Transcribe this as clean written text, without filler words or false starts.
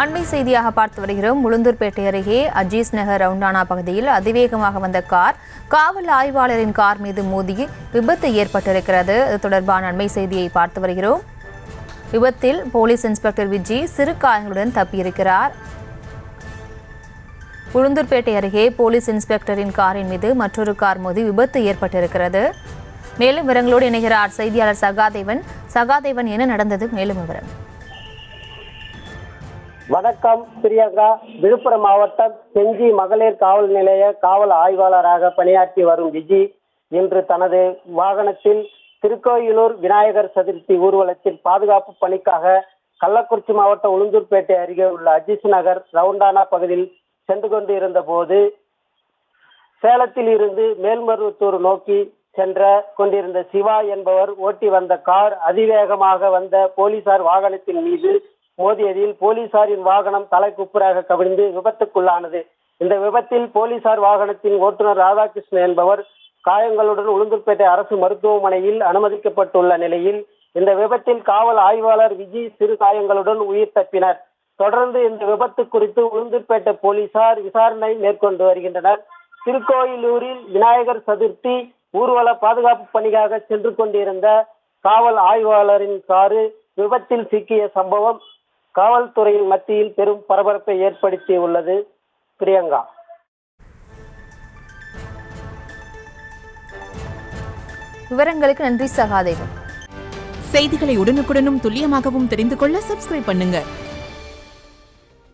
அண்மை செய்தியாக பார்த்து வருகிறோம். உளுந்தூர்பேட்டை அருகே அஜீஸ் நகர் ரவுண்டானா பகுதியில் அதிவேகமாக வந்த கார் காவல் ஆய்வாளரின் கார் மீது மோதி விபத்து ஏற்பட்டிருக்கிறது. இது தொடர்பான அண்மை செய்தியை பார்த்து வருகிறோம். விபத்தில் போலீஸ் இன்ஸ்பெக்டர் விஜி சிறு காயங்களுடன் தப்பியிருக்கிறார். உளுந்தூர்பேட்டை அருகே போலீஸ் இன்ஸ்பெக்டரின் காரின் மீது மற்றொரு கார் மோதி விபத்து ஏற்பட்டிருக்கிறது. மேலும் விவரங்களோடு இணைகிறார் செய்தியாளர் சகாதேவன். என்ன நடந்தது? மேலும் விவரம். வணக்கம் பிரியங்கா. விழுப்புரம் மாவட்டம் செஞ்சி மகளிர் காவல் நிலைய காவல் ஆய்வாளராக பணியாற்றி வரும் விஜி இன்று தனது வாகனத்தில் திருக்கோயிலூர் விநாயகர் சதுர்த்தி ஊர்வலத்தில் பாதுகாப்பு பணிக்காக கள்ளக்குறிச்சி மாவட்டம் உளுந்தூர்பேட்டை அருகே உள்ள அஜீஸ் நகர் ரவுண்டானா பகுதியில் சென்று கொண்டு இருந்த போது சேலத்தில் இருந்து மேல்மருவத்தூர் நோக்கி கொண்டிருந்த சிவா என்பவர் ஓட்டி வந்த கார் அதிவேகமாக வந்த போலீசார் வாகனத்தின் மீது மோதியதில் போலீசாரின் வாகனம் தலைக்குப்புறாக கவிழ்ந்து விபத்துக்குள்ளானது. இந்த விபத்தில் போலீசார் வாகனத்தின் ஓட்டுநர் ராதாகிருஷ்ணன் என்பவர் காயங்களுடன் உளுந்தூர்பேட்டை அரசு மருத்துவமனையில் அனுமதிக்கப்பட்டுள்ள நிலையில் இந்த விபத்தில் காவல் ஆய்வாளர் விஜி சிறு காயங்களுடன் உயிர் தப்பினர். தொடர்ந்து இந்த விபத்து குறித்து உளுந்தூர்பேட்டை போலீசார் விசாரணை மேற்கொண்டு வருகின்றனர். திருக்கோயிலூரில் விநாயகர் சதுர்த்தி ஊர்வல பாதுகாப்பு பணிக்காக சென்று கொண்டிருந்த காவல் ஆய்வாளரின் காரு விபத்தில் சிக்கிய சம்பவம் காவல்துறையின் மத்தியில் பெரும் பரபரப்பை ஏற்படுத்தியுள்ளது. பிரியங்கா. விவரங்களுக்கு நன்றி சகாதேவன். செய்திகளை உடனுக்குடனும் துல்லியமாகவும் தெரிந்து கொள்ள சப்ஸ்கிரைப் பண்ணுங்க.